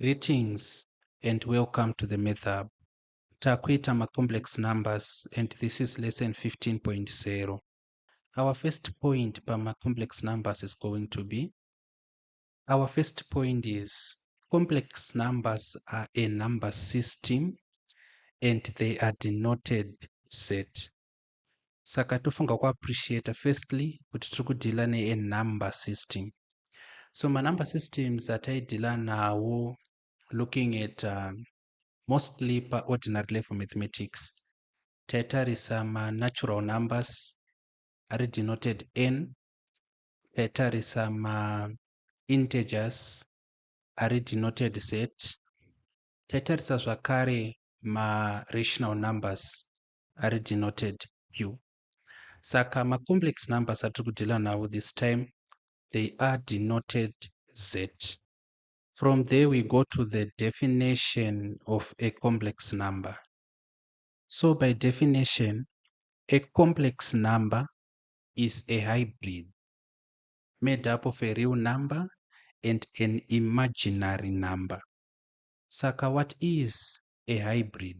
Greetings and welcome to the Math Hub. Takuita ma-complex numbers, and this is lesson 15.0. Our first point per complex numbers is going to be, our first point is complex numbers are a number system and they are denoted set. Saka tofunga ku appreciate firstly kuti tiri kudhila ne a number system. So ma-number systems ataidhila nawo looking at mostly per ordinary level mathematics. Taitarisa ma-natural numbers are denoted n. Taitarisa ma-integers are denoted z. Taitarisa zvakare ma-rational numbers are denoted u. Saka ma-complex numbers atiri kudhila nawo this time, they are denoted z. From there we go to the definition of a complex number. So by definition, a complex number is a hybrid made up of a real number and an imaginary number. Saka, what is a hybrid?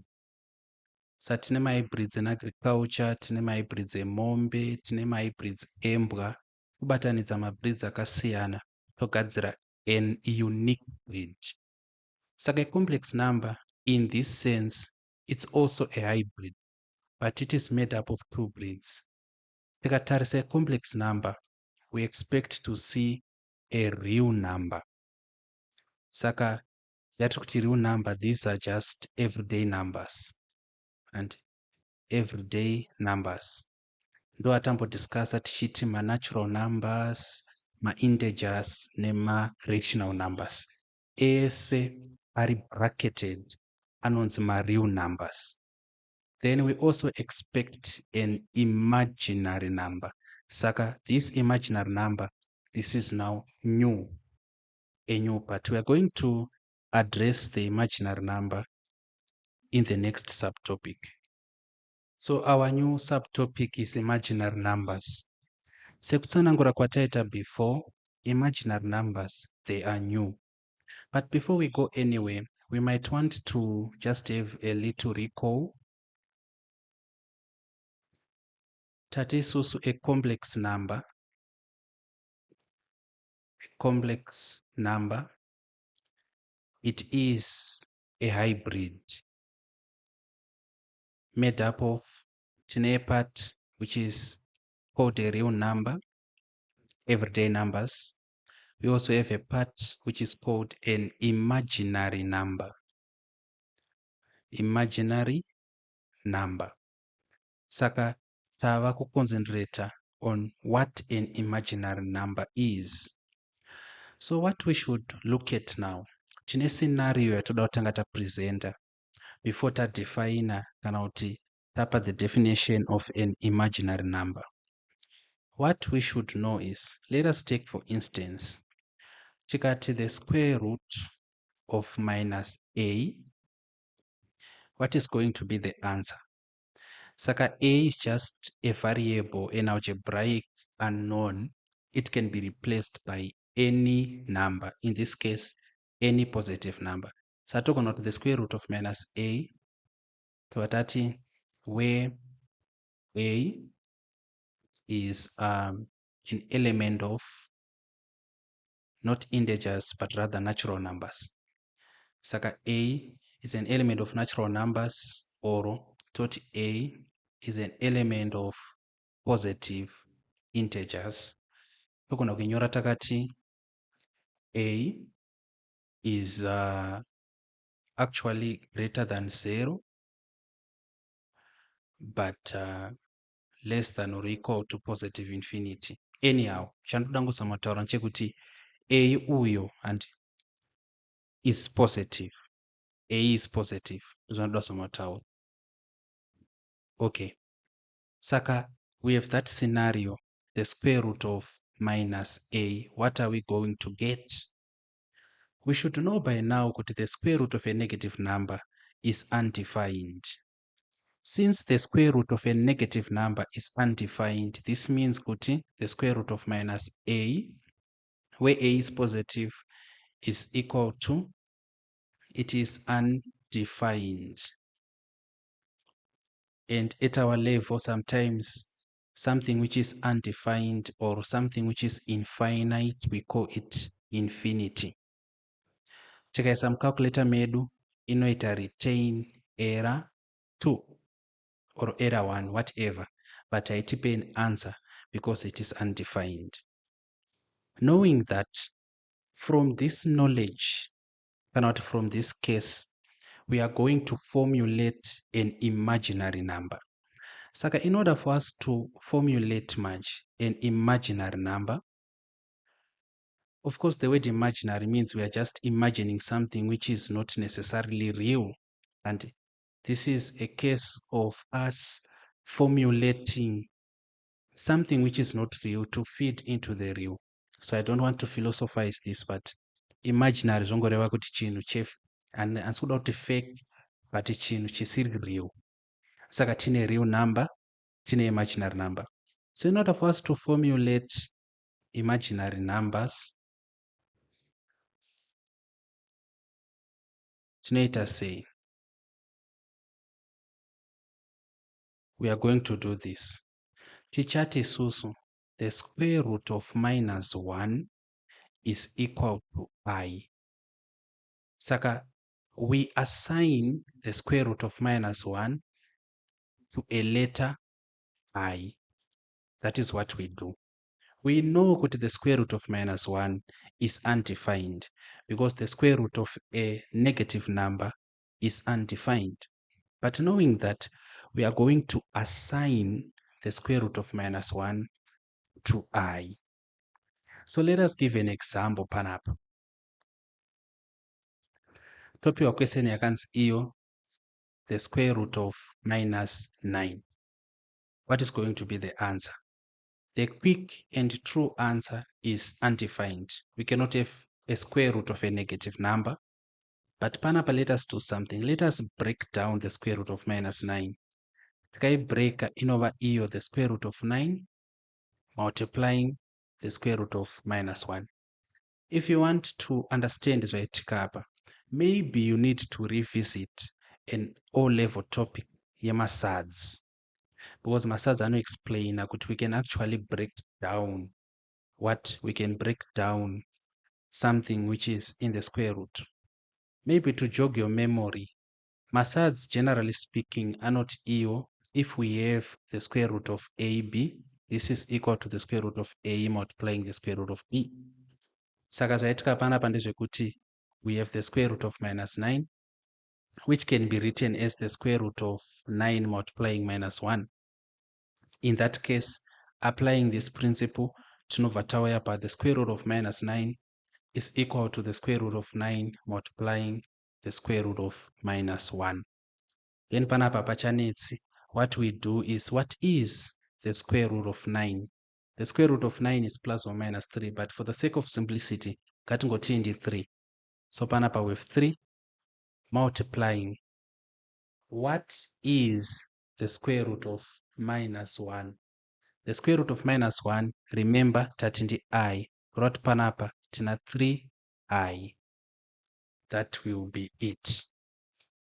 Sa tine ma-hybrids in agriculture, tine ma-hybrids emombe, tine ma-hybrids embwa, kubatanidza ma-breeds akasiyana togadzira an unique breed. Saka a complex number, in this sense, it's also a hybrid, but it is made up of two breeds. Tikatarisa a complex number, we expect to see a real number. Saka yati kuti real number, these are just everyday numbers and everyday numbers. Ndo atambodiscussa tichiti ma-natural numbers, ma-integers nema-rational numbers. Ese ari bracketed anonzi ma-real numbers. Then we also expect an imaginary number. Saka this imaginary number, this is now new, a new part. We are going to address the imaginary number in the next subtopic. So our new subtopic is imaginary numbers. Sekutsanangura kwataita before, imaginary numbers, they are new. But before we go anywhere, we might want to just have a little recall. Tate isusu a complex number. A complex number, it is a hybrid made up of tine part which is called a real number, everyday numbers. We also have a part which is called an imaginary number. Imaginary number. Saka tava ku concentrate on what an imaginary number is. So what we should look at now, tine scenario yatoda kutanga tapresenta before tadefine kana kuti tapa the definition of an imaginary number. What we should know is, let us take for instance, tikati the square root of minus a, what is going to be the answer? Saka a is just a variable, an algebraic unknown. It can be replaced by any number, in this case any positive number. So talk about the square root of minus a, tuatati where a is an element of not integers but rather natural numbers. Saka a is an element of natural numbers, or tot a is an element of positive integers. Tokona kunyora takati a is actually greater than 0 but less than or equal to positive infinity. Anyhow, chandoda ngozama kutaura nchekuti a uyo and is positive. A is positive. Zvanoda kuzama kutaura. Okay. Saka we have that scenario, the square root of minus a. What are we going to get? We should know by now that the square root of a negative number is undefined. Since the square root of a negative number is undefined, this means that the square root of minus a, where a is positive, is equal to it is undefined. And at our level, sometimes something which is undefined or something which is infinite, we call it infinity. Tikaisa mucalculator medu inoita retain error 2 or error 1, whatever, but haitipe an answer because it is undefined. Knowing that, from this knowledge, not from this case, we are going to formulate an imaginary number. Saka, in order for us to formulate an imaginary number, of course, the word imaginary means we are just imagining something which is not necessarily real. And this is a case of us formulating something which is not real to feed into the real. So I don't want to philosophize this, but imaginary zvongoreva kuti chinhu hansi kuda kuti fake, but chinhu chisiri real. Saka tine real number, tine imaginary number. So in order for us to formulate imaginary numbers, tinoita sei? We are going to do this. Tichati isusu, the square root of -1 is equal to I. Saka, we assign the square root of -1 to a letter I. That is what we do. We know that the square root of -1 is undefined because the square root of a negative number is undefined. But knowing that, we are going to assign the square root of -1 to I. So let us give an example panapa. Topiwa question yakanzi iyo, the square root of -9. What is going to be the answer? The quick and true answer is undefined. We cannot have a square root of a negative number. But panapa, let us do something. Let us break down the square root of -9. Break inova iyo the square root of 9 multiplying the square root of -1. If you want to understand zvayitika, maybe you need to revisit an O-level topic yemasads, because masads explain that we can actually break down something which is in the square root. Maybe to jog your memory, masads generally speaking are not iyo if we have the square root of AB, this is equal to the square root of A multiplying the square root of B. Saka zvaitika panapa ndezvekuti we have the square root of -9, which can be written as the square root of 9 multiplying -1. In that case, applying this principle, tinobva tauya pa the square root of -9 is equal to the square root of 9 multiplying the square root of -1. Then panapa pachanetsi, what we do is, what is the square root of 9? The square root of 9 is plus or minus 3, but for the sake of simplicity, ngatingoti ndi 3. So panapa with 3 multiplying. What is the square root of -1? The square root of -1, remember, tati I. Rot panapa, tina 3I. That will be it.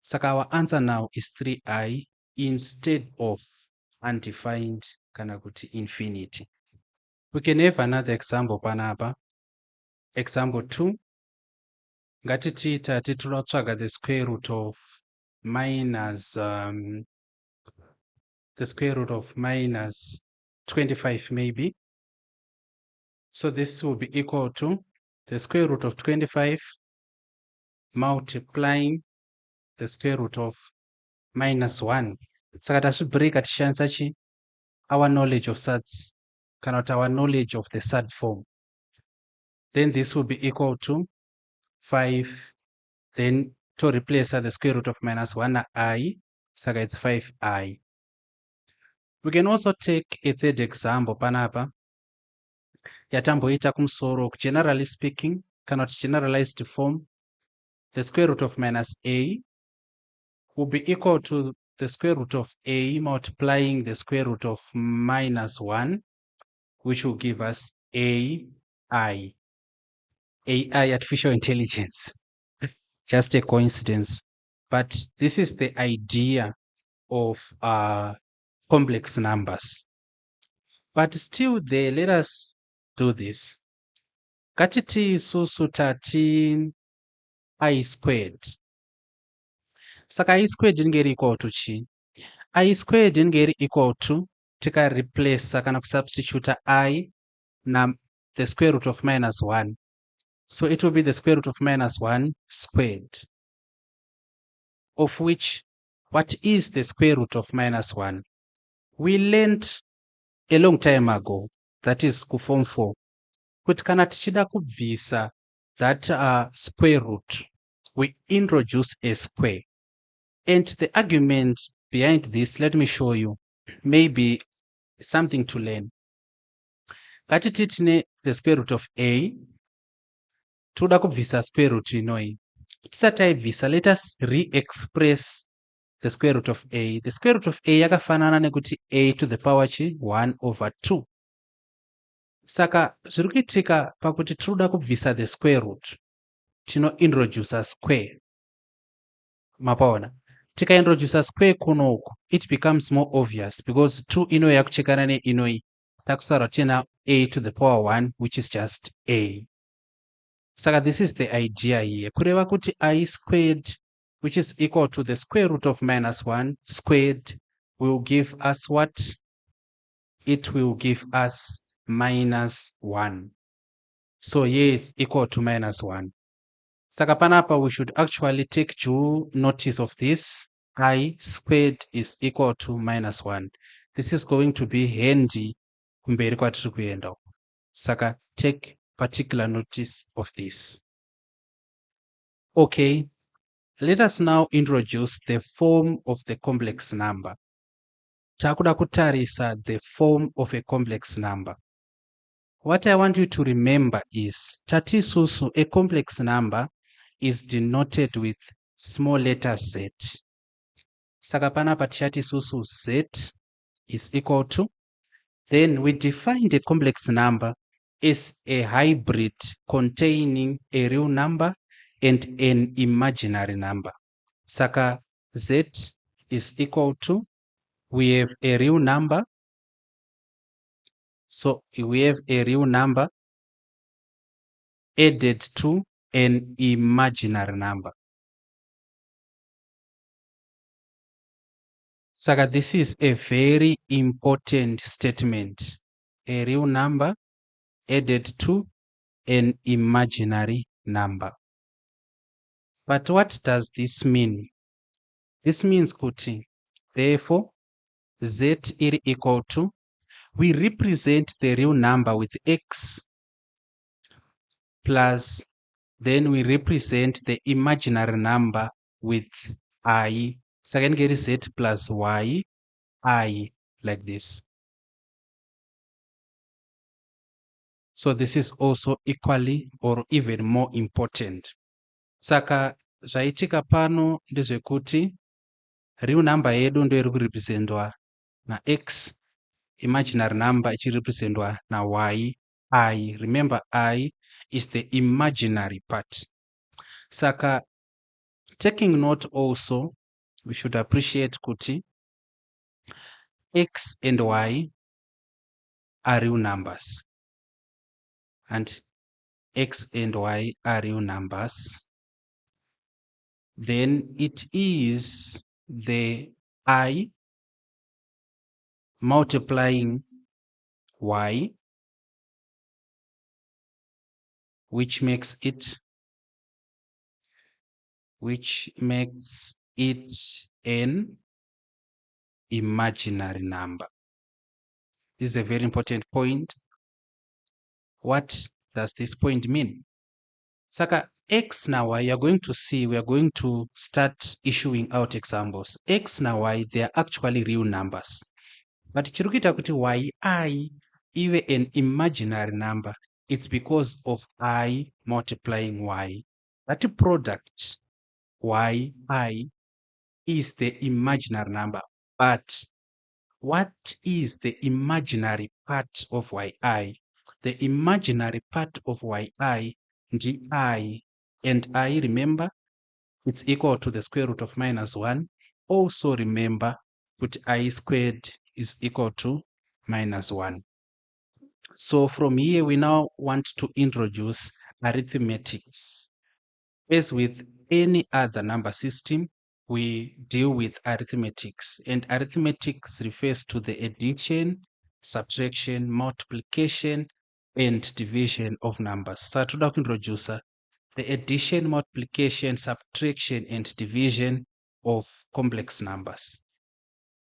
Saka our answer now is 3I instead of undefined kana kuti infinity. We can have another example panapa. Example 2. Ngatiti tati tinotsvaga the square root of -25 maybe. So this will be equal to the square root of 25 multiplying the square root of -1. Saka tazvibreaka tishandisa our knowledge of SADS, kana our knowledge of the SAD form. Then this will be equal to 5. Then to replace the square root of -1 I, saka it's 5I. We can also take a third example panapa. Yatamboita kumsoro, generally speaking, cannot generalized form. The square root of -A will be equal to the square root of A multiplying the square root of -1, which will give us AI, artificial intelligence. just a coincidence. But this is the idea of complex numbers. But still there, let us do this. Ngatiti isusu tati I squared. Saka I squared inenge iri equal to chi. I squared inenge iri equal to, tika replace kana kusubstitute I na the square root of minus 1. So it will be the square root of minus 1 squared. Of which, what is the square root of minus 1? We learned a long time ago, that is form 4, kuti kana tichida kubvisa that square root, we introduce a square. And the argument behind this, let me show you, maybe something to learn. Ngatiti tine the square root of a, toda kubvisa square root inoi. Tisati taibvisa, let us re-express the square root of a. The square root of a yakafanana nekuti a to the power chi 1 over 2. Saka zviri kuitika pakuti tinoda kubvisa the square root, tinointroduce square. Mapaona, tikaintroduce square kunoku, it becomes more obvious because 2 inoi yakuchekana neinoi, takusara tina a to the power 1, which is just a. Saka this is the idea here. Kureva kuti I squared, which is equal to the square root of minus 1 squared, will give us what? It will give us minus 1. So here is equal to minus 1. Saka panapa we should actually take due notice of this. I squared is equal to minus 1. This is going to be handy kumberi kwatiri kuenda. Saka take particular notice of this. Okay, let us now introduce the form of the complex number. Takuda kutarisa the form of a complex number. What I want you to remember is tatisusu, a complex number is denoted with small letter z. Saka panapa tichati susu z is equal to, then we defined a complex number as a hybrid containing a real number and an imaginary number. Saka z is equal to, we have a real number. So we have a real number added to an imaginary number. Saka this is a very important statement. A real number added to an imaginary number. But what does this mean? This means kuti, therefore, z is equal to, we represent the real number with x plus, then we represent the imaginary number with I. Second get z plus y, I, like this. So this is also equally or even more important. Saka zvaitika pano ndezvekuti real number yedu ndo iri kurepresentwa na x, imaginary number ichirepresentwa na y, I. Remember, I is the imaginary part. Saka taking note also, we should appreciate kuti x and y are real numbers, and x and y are real numbers. Then it is the I multiplying y, which makes it an imaginary number. This is a very important point. What does this point mean? Saka x na y, you are going to see, we are going to start issuing out examples. X na y, they are actually real numbers. But chirukita kuti yi even an imaginary number, it's because of I multiplying y. That product yi is the imaginary number. But what is the imaginary part of yi? The imaginary part of yi, and I, remember, it's equal to the square root of minus 1. Also remember that I squared is equal to minus 1. So from here, we now want to introduce arithmetics. As with any other number system, we deal with arithmetics, and arithmetics refers to the addition, subtraction, multiplication, and division of numbers. So toda kuintroduce the addition, multiplication, subtraction, and division of complex numbers.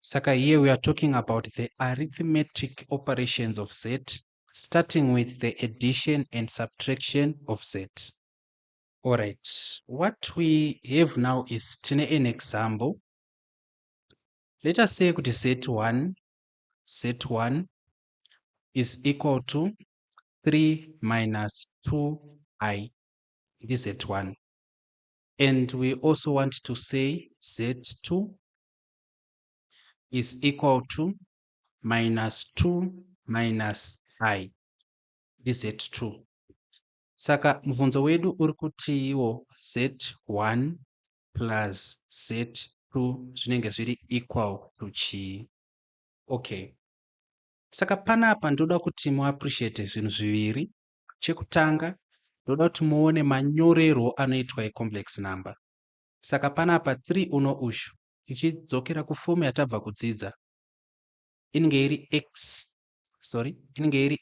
Saka here we are talking about the arithmetic operations of Z, starting with the addition and subtraction of Z. All right, what we have now is an example. Let us say that Z1 is equal to 3 minus 2i. This is Z1. And we also want to say Z2 is equal to minus 2 minus I. This is Z2. Saka mvunzo wedu uri kuti iwo Z1 plus Z2 zvinenge zviri equal to chii? Okay. Saka panapa ndoda kuti muappreciate zvinhu zviviri. Chekutanga ndoda kuti muone manyorero anoitwa ecomplex number. Saka panapa 3 uno ushu tichidzokera kufomu yatabva kudzidza inenge iri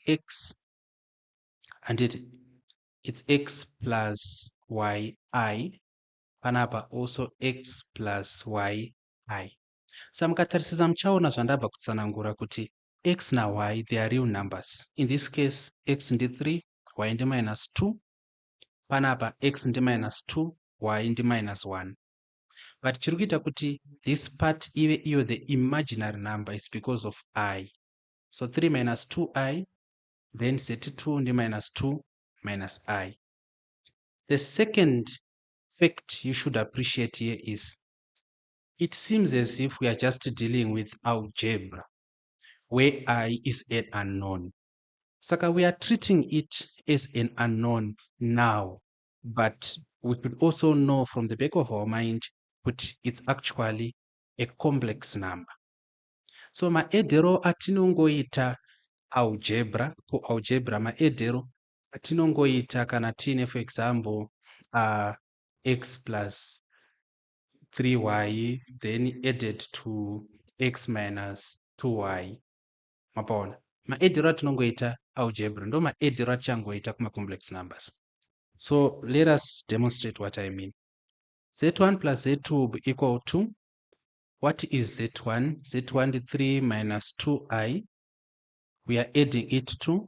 x handiti it's x plus yi, panapa also x plus yi. Saka mukatarisisa muchaona zvandabva kutsanangura kuti x na y they are real numbers. In this case x ndi 3, y ndi minus 2, panapa x ndi minus 2, y ndi minus 1. But chiri kuita kuti this part ive iyo the imaginary number is because of I. So 3 minus 2i, then Z2 ndi minus 2 minus I. The second fact you should appreciate here is it seems as if we are just dealing with algebra where I is an unknown. Saka we are treating it as an unknown now, but we could also know from the back of our mind that it's actually a complex number. So maedero atinongoita algebra, maedero atinongoita kana tine for example x plus 3y then added to x minus 2y. Mapaona maedero atinongoita algebra ndo maedero atichangoita kuma complex numbers. So let us demonstrate what I mean. Z1 plus Z2 will be equal to, what is Z1? Z1 is 3 minus 2i. We are adding it to,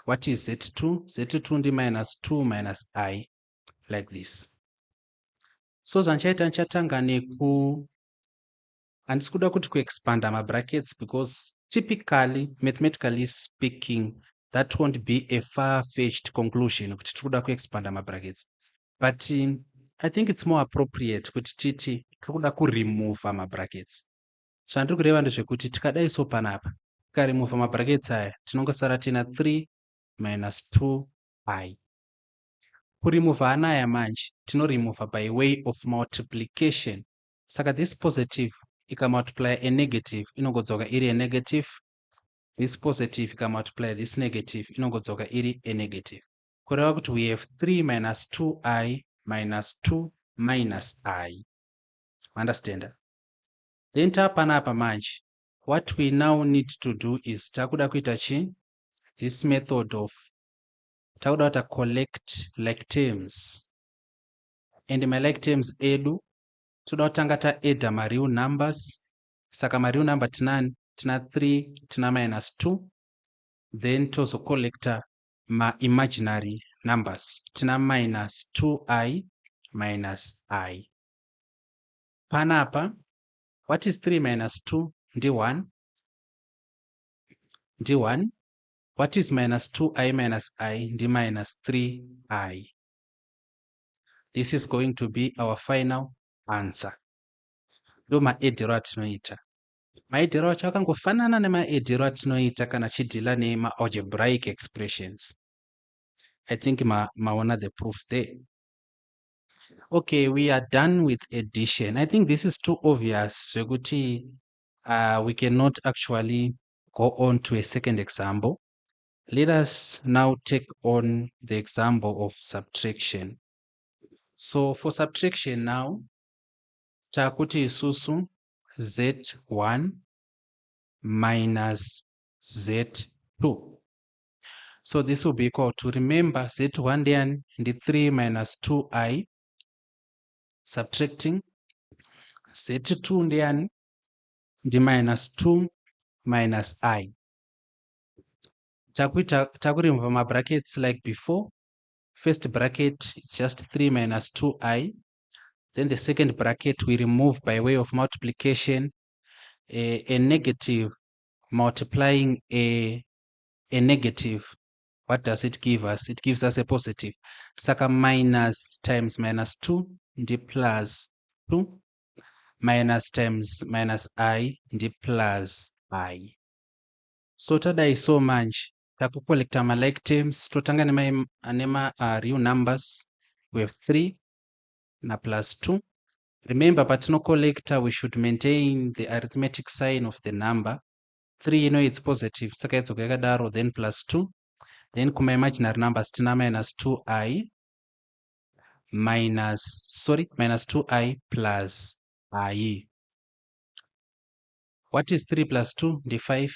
what is Z2? Z2 is minus 2 minus I, like this. So zvanchaita nchatanga neku, handisi kuda kuti kuexpanda mabrackets because typically, mathematically speaking, that won't be a far-fetched conclusion kuti tikuda kuexpanda mabrackets. But I think it's more appropriate kuti titi tikuda kuremove mabrackets. Zvandiri kureva ndezvekuti tikadai so panapa tikaremove mabrackets aya tinongosara tina 3 minus 2i. Kuremove anaya manje tinoremove by way of multiplication. Saka this positive ikamultiply a negative inongodzoka iri a negative. This positive ikamultiply this negative inongodzoka iri a negative. Kureva kuti we have 3 minus 2i minus 2 minus I. Understand? Then tapanapa manje, what we now need to do is takuda kuita chi, this method of takuda kuita collect like terms. And my like terms edu toda kutanga ta edda ma real numbers. Saka ma real number tina 3 tina minus 2, then tozo collector ma imaginary numbers tina minus 2i minus I. Panapa, what is 3 minus 2? Ndi 1. Ndi 1. What is minus 2i minus I? Ndi minus 3i. This is going to be our final answer. Ndo maedero atinoita. Maedero acho akangofanana nemaedero atinoita kana chidhila nema algebraic expressions. I think maona the proof there. Okay, we are done with addition. I think this is too obvious. Zvekuti, we cannot actually go on to a second example. Let us now take on the example of subtraction. So for subtraction now, takuti isusu z1 minus z2. So this will be equal to, remember, z1 then the 3 minus 2i, subtracting z2 then the minus 2 minus I. Takuremove my brackets like before. First bracket is just 3 minus 2i. Then the second bracket we remove by way of multiplication a negative multiplying a negative. What does it give us? It gives us a positive. Saka minus times minus 2 the plus 2 minus times minus I the plus I. So tadai so much takucollecta ma like terms totanga nema real numbers. We have 3 na plus 2. Remember, patino collector we should maintain the arithmetic sign of the number. 3 it's positive, saka it's yakadaro, then plus 2. Then kuma imaginary numbers tina minus 2i minus 2i plus I. What is 3 plus 2? The 5.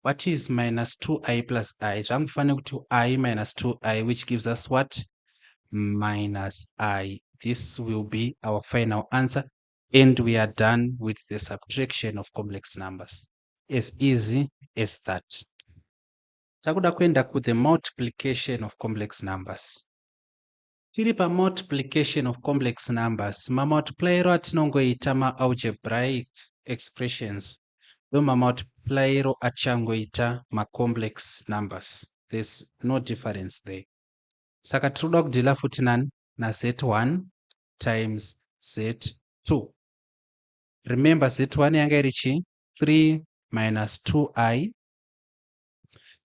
What is minus 2i plus I? Zvangufane kuti I minus 2i, which gives us what? Minus I. This will be our final answer. And we are done with the subtraction of complex numbers. As easy as that. Takuda kuenda ku the multiplication of complex numbers. Tiri pa multiplication of complex numbers, ma multipliero atinongoita ma algebraic expressions, ndo ma multipliero achangoita ma complex numbers. There's no difference there. Saka tiroda kudhila futi nani na z1 times z2. Remember, z1 yanga iri chi 3 minus 2i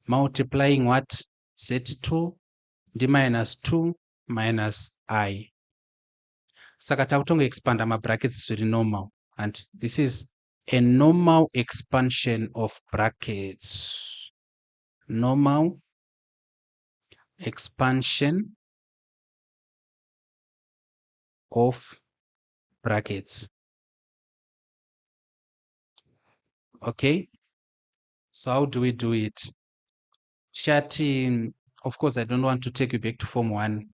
multiplying what? Z2 ndi minus 2 minus I. Saka takutonga expanda ma brackets zviri normal, and this is a normal expansion of brackets. Normal expansion of brackets. Okay, so how do we do it? Shati, of course, I don't want to take you back to form 1,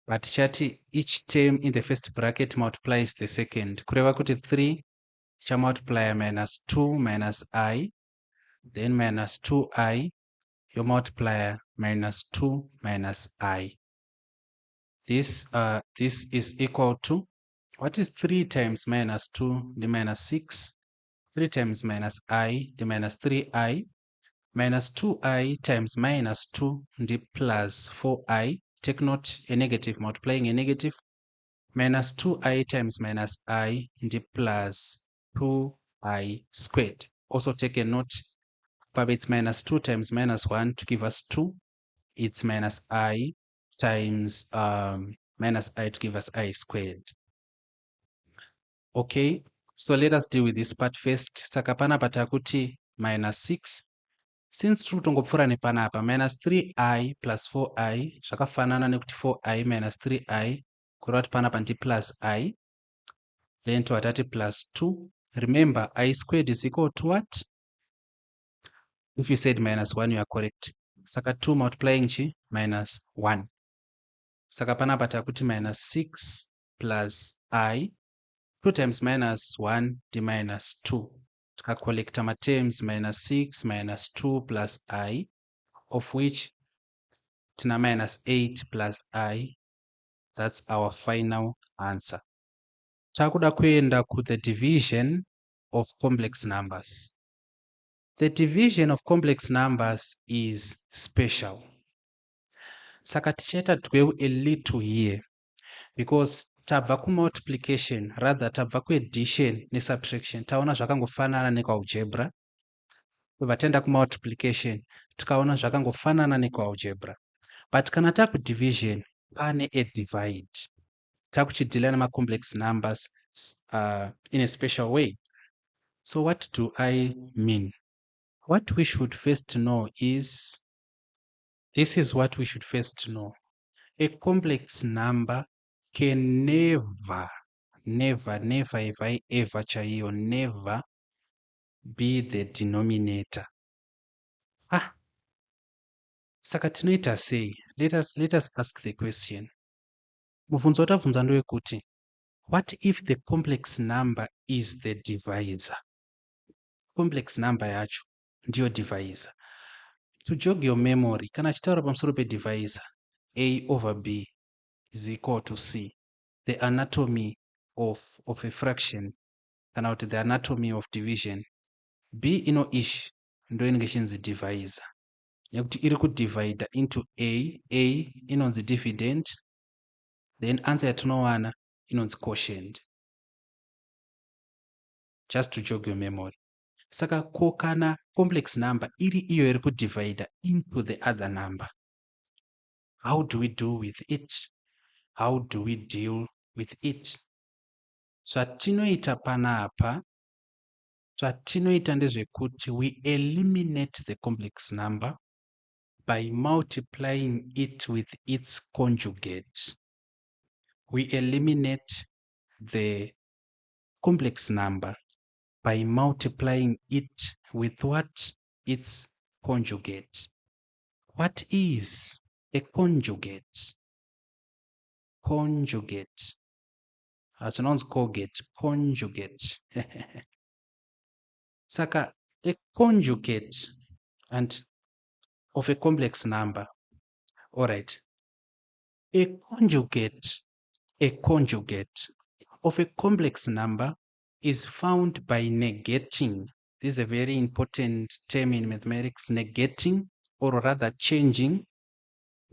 but shati, each term in the first bracket multiplies the second. Kureva kuti 3 cha multiply minus 2 minus I, then minus 2i, your multiplier minus 2 minus I. This is equal to, what is 3 times minus 2? The minus 6. 3 times minus I, the minus 3i, minus 2i times minus 2, the plus 4i. Take note, a negative multiplying a negative. Minus 2i times minus I, the plus 2i squared. Also take a note, but it's minus 2 times minus 1 to give us 2. It's minus I times minus I to give us I squared. Okay, so let us deal with this part first. Saka panapa takuti minus 6. Since totongopfura nepanapa, minus 3i plus 4i zvakafanana nekuti 4i minus 3i kureva kuti panapa ndi plus I, then tovatati plus 2. Remember, I squared is equal to what? If you said minus 1, you are correct. Saka 2 multiplying chi minus 1. Saka panapa takuti minus 6 plus I, 2 times minus 1 the minus 2. Tikacollecta ma terms minus 6 minus 2 plus I, of which tina minus 8 plus I. That's our final answer. Takuda kuenda ku the division of complex numbers. The division of complex numbers is special. Saka tichaita dwell a little here, because tabva ku multiplication, rather tabva ku addition ne subtraction, taona zvakangofanana nekwa-algebra. Vatenda ku multiplication, tikaona zvakangofanana nekwa-algebra. But kana taku division, pane a divide. kakuchidhila nama-complex numbers in a special way. So what do I mean? What we should first know is, this is what we should first know. A complex number can never ever chaiyo, never be the denominator. Saka tinoita sei? Let us ask the question. Mubvunzo watabvunza ndewekuti, what if the complex number is the divisor? Complex number yacho ndiyo divisor. To jog your memory, kana chitaura pamusoro pe-divisor, A over B is equal to C. The anatomy of a fraction, kana kuti the anatomy of division. B ino-ish ndo inenge ichinzi divisor. Nekuti iri kudivide into A inonzi dividend, then answer yatinowana inonzi quotient. Just to jog your memory. Saka ko kana complex number iri iyo iri kudivide into the other number, how do we do with it? How do we deal with it? Zvatinoita panapa, zvatinoita ndezvekuti we eliminate the complex number by multiplying it with its conjugate. We eliminate the complex number by multiplying it with what? Its conjugate. What is a conjugate? Conjugate. As announced Colgate, conjugate. Saka, a conjugate and of a complex number. All right. A conjugate of a complex number is found by negating. This is a very important term in mathematics, negating, or rather changing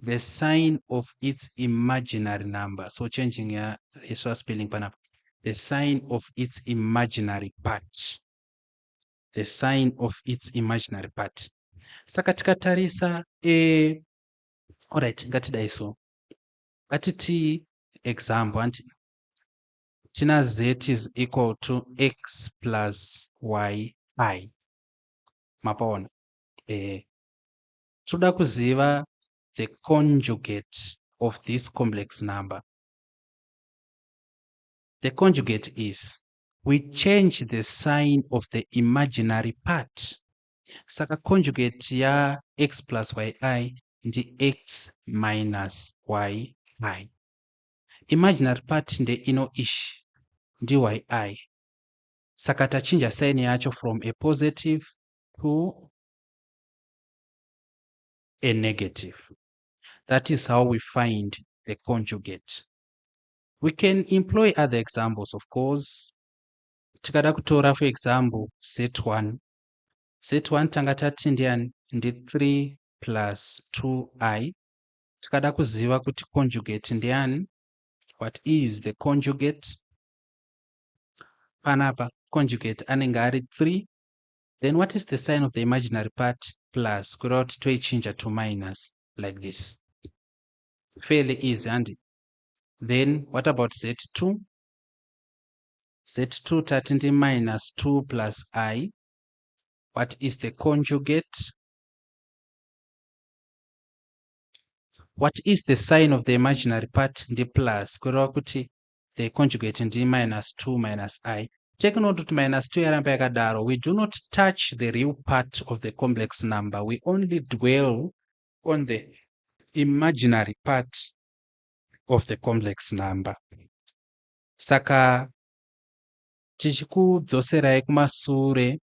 the sign of its imaginary number. So changing is spelling panap. The sign of its imaginary part. The sign of its imaginary part. Saka tikatarisa alright, ngatidai so. Ngatiti example anti tina z is equal to x plus y I. Mapaona. Toda kuziva the conjugate of this complex number. The conjugate is, we change the sign of the imaginary part. Saka conjugate ya x plus yi ndi x minus yi. Imaginary part nde ino-ish ndi yi. Saka tachinja sign yacho from a positive to a negative. That is how we find the conjugate. We can employ other examples, of course. Tikada kutora, for example, set 1. Set 1 tanga tati ndiani ndi 3 plus 2i. Tikada kuziva kuti conjugate ndiani. What is the conjugate? Panapa conjugate anenge ari 3. Then what is the sign of the imaginary part? Plus. Kureva kuti toichinja to minus like this. Fairly easy, and then what about set 2? Set 2 tati ndi minus 2 plus I. What is the conjugate? What is the sign of the imaginary part? Ndi plus. Kureva kuti the conjugate ndi minus 2 minus I. Take note that minus 2 yaramba yakadaro. We do not touch the real part of the complex number. We only dwell on the imaginary part of the complex number. Saka tichikudzoserai kumasure,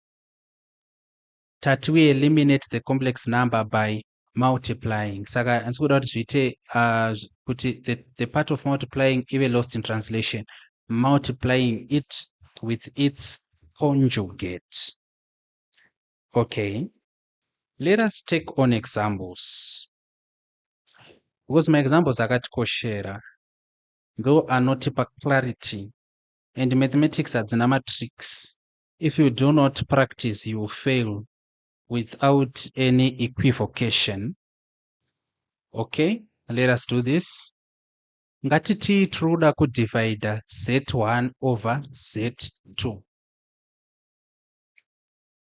tati we eliminate the complex number by multiplying. Saka ansikuda kuti zviite kuti the part of multiplying ive lost in translation. Multiplying it with its conjugate. Okay, let us take on examples. Because my examples are akatikoshera, though are not per clarity, and mathematics adzina matrix. If you do not practice, you will fail without any equivocation. Okay, let us do this. Ngatiti tiri kuda kudivhaidha z1 over z2.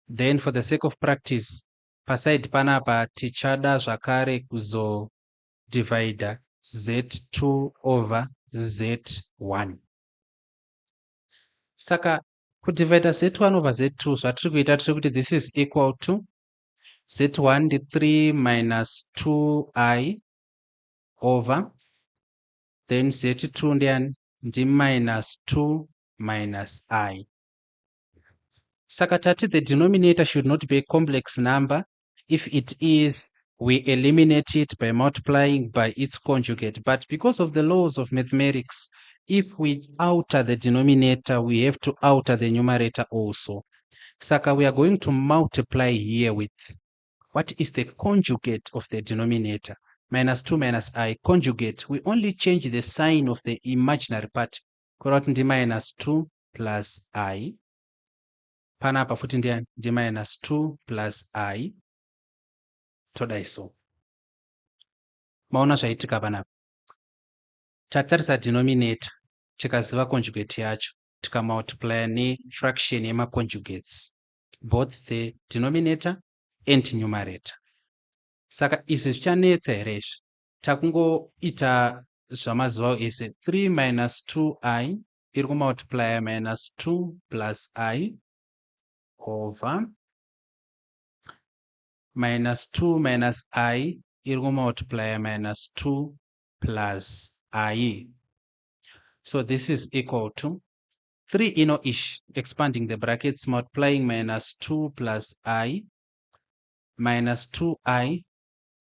Then for the sake of practice, paside panapa tichada zvakare kuzodivhaidha z2 over z1. Saka kudivhaidha z1 over z2 zvatiri kuita tiri kuti this is equal to z1 ndi 3 minus 2I over then z2 ndi minus 2 minus I. Saka tati the denominator should not be a complex number. If it is, we eliminate it by multiplying by its conjugate. But because of the laws of mathematics, if we alter the denominator, we have to alter the numerator also. Saka we are going to multiply here with what is the conjugate of the denominator? Minus 2 minus I conjugate. We only change the sign of the imaginary part. Correct, minus 2 plus I. Panapa futi ndi minus 2 plus I. Todai so. Maona zvaitika panapa. Tatarisa denominator. Tikaziva conjugate yacho. Tika multiply ne fraction yema conjugates. Both the denominator and numerator. Saka izvi zvichanetsa here izvi. Takungoita zvamazuva ese 3 minus 2I iri kumultiply minus 2 plus I over minus 2 minus I iri kumultiply minus 2 plus I. So this is equal to 3 ish expanding the brackets multiplying minus 2 plus I minus 2I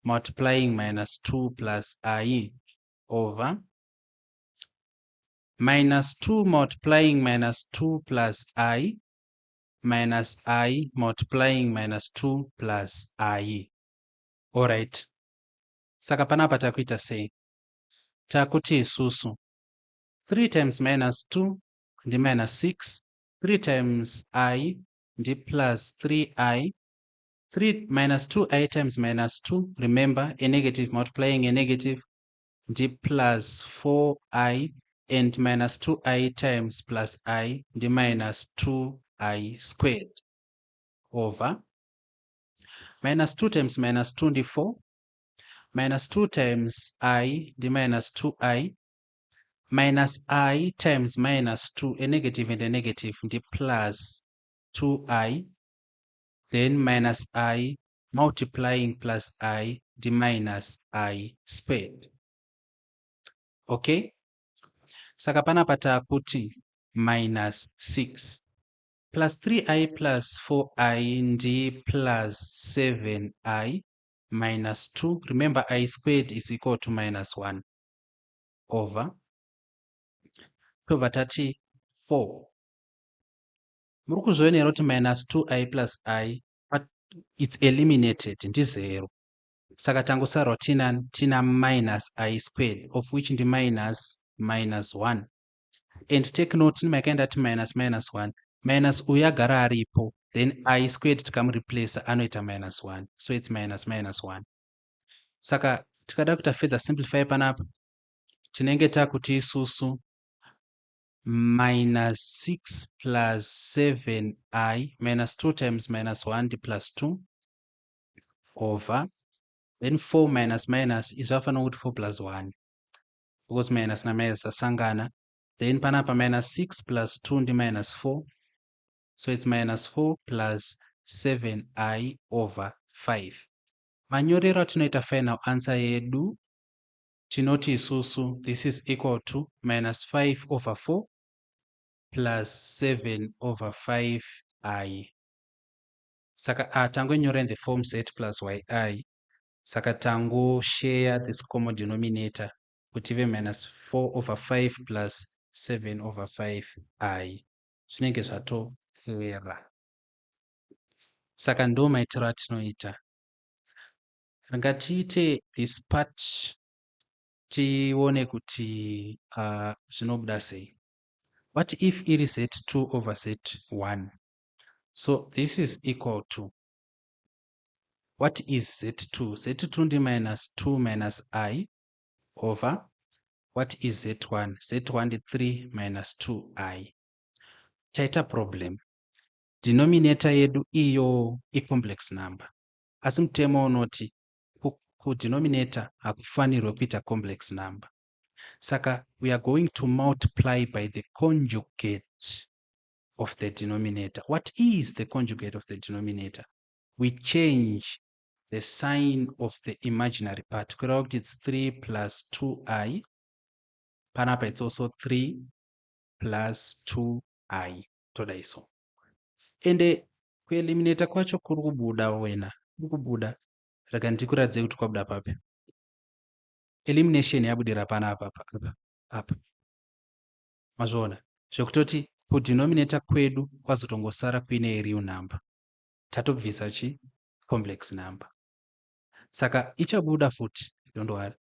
multiplying minus 2 plus I over minus 2 multiplying minus 2 plus I minus I multiplying minus 2 plus I. Alright. Saka panapa takuita sei? Takuti isusu 3 times minus 2 ndi minus 6. 3 times I ndi plus 3I. 3 minus 2I times minus 2. Remember, a negative multiplying a negative. Ndi plus 4I and minus 2I times plus I ndi minus 2I squared over minus 2 times minus 2 ndi 4. Minus 2 times I ndi minus 2I minus I times minus 2, a negative and a negative, ndi plus 2I, then minus I multiplying plus I, the minus I squared. Okay? Saka panapa takuti minus 6 plus 3I plus 4I ndi plus 7I minus 2. Remember, I squared is equal to minus 1 over 4. Muri kuzvionera kuti minus 2I plus I, but it's eliminated, ndi 0. Saka tangosara tina minus I squared, of which ndi minus 1. And take note, nimakaenda ti minus 1. Minus uyagara aripo, then I squared tikamureplace anoita minus 1. So it's minus 1. Saka tikada kuita further simplify panapa, tinenge takuti isusu minus 6 plus 7I minus 2 times minus 1 ndi plus 2 over then 4 minus izvafanira kuti 4 plus 1 because minus na minus asangana, then panapa minus 6 plus 2 ndi minus 4, so it's minus 4 plus 7I over 5. Manyorero tinoita final answer yedu tinoti isusu this is equal to minus 5 over 4 plus 7 over 5I. Saka tangoinyora in the form z plus yi. Saka tango share this common denominator kuti ive minus 4 over 5 plus 7 over 5I. Zvinenge zvatopera. Saka ndo maitiro atinoita. Ngatiite this part tione kuti zvinobuda sei. What if it is z2 over z1? So this is equal to, what is z2? Z2 ndi minus 2 minus I over, what is z1? Z1 ndi 3 minus 2i. Chaita problem. Denominator yedu iyo i-complex number. Asi mutemo unoti ku-denominator hakufanirwe kuita complex number. Saka we are going to multiply by the conjugate of the denominator. What is the conjugate of the denominator? We change the sign of the imaginary part. It's 3 plus 2i. Panapa it's also 3 plus 2i. Todaiso. Ende kueliminate kwacho kuri kubuda wena. Kuri kubuda. Raka ndikuradze kuti kwabuda papi. Elimination yabudira panapa apa. Mazvona. Zvekutoti kudenominator kwedu kwazotongosara kuine real number. Tatobvisa chi complex number. Saka ichabuda futi. Don't worry.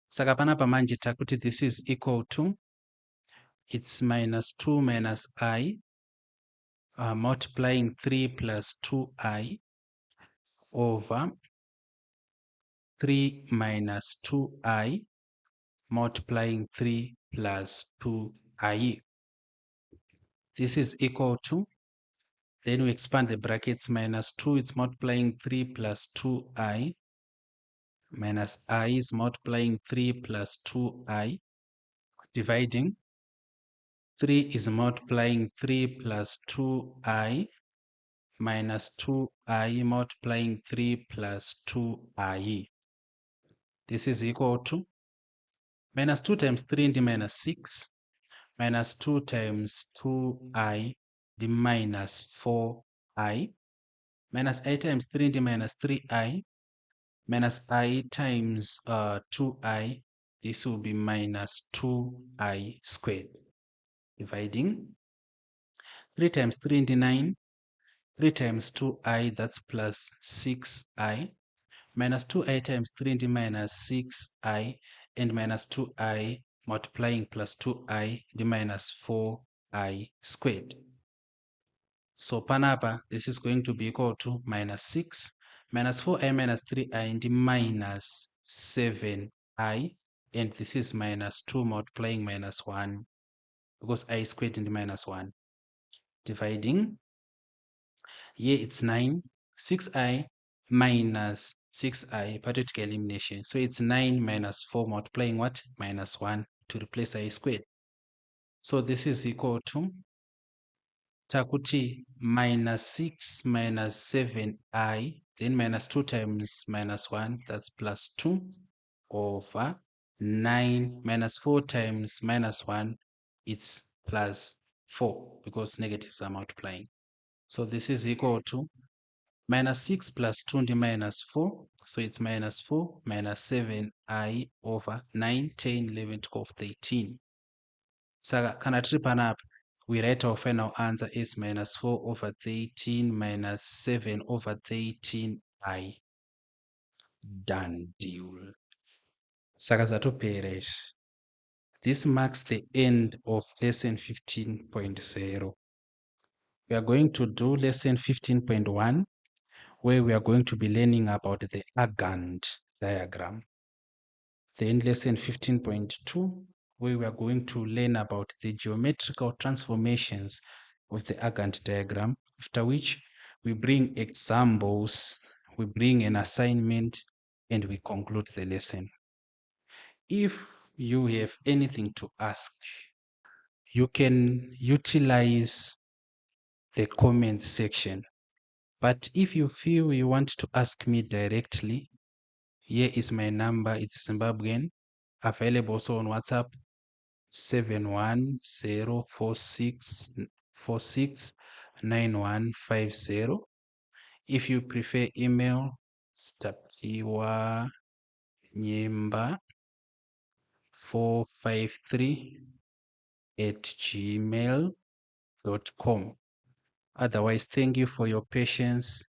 Saka panapa manje takuti this is equal to, it's minus 2 minus I multiplying 3 plus 2i over 3 minus 2i multiplying 3 plus 2i. This is equal to, then we expand the brackets, minus 2 is multiplying 3 plus 2i, minus I is multiplying 3 plus 2i, dividing 3 is multiplying 3 plus 2i, minus 2i multiplying 3 plus 2i. This is equal to minus 2 times 3 into minus 6, minus 2 times 2i the minus 4i, minus I times 3 into minus 3i, minus I times 2i, this will be minus 2i squared, dividing 3 times 3 into 9, 3 times 2i, that's plus 6i, minus 2i times 3 into minus 6i, and minus 2i multiplying plus 2i, the minus 4i squared. So panapa, this is going to be equal to minus 6, minus 4i minus 3i, and the minus 7i, and this is minus 2 multiplying minus 1, because I squared in the minus 1, dividing, here it's 9, 6i minus 6i, partial elimination. So it's 9 minus 4 multiplying what? Minus 1 to replace I squared. So this is equal to takuti minus 6 minus 7i, then minus 2 times minus 1, that's plus 2, over 9 minus 4 times minus 1, it's plus 4, because negatives are multiplying. So this is equal to minus 6 plus 2 into minus 4. So it's minus 4 minus 7i over 9, 10, 11, 12, 13. Saka kana tiri panapa, we write our final answer is minus 4 over 13 minus 7 over 13i. Done deal. Saka zvatopera izvi. This marks the end of lesson 15.0. We are going to do lesson 15.1, where we are going to be learning about the Argand diagram. Then lesson 15.2, where we are going to learn about the geometrical transformations of the Argand diagram, after which we bring examples, we bring an assignment, and we conclude the lesson. If you have anything to ask, you can utilize the comments section. But if you feel you want to ask me directly, here is my number. It's Zimbabwean, available also on WhatsApp, 71046469150. If you prefer email, it's tapiwanyemba453@gmail.com. Otherwise, thank you for your patience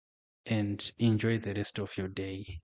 and enjoy the rest of your day.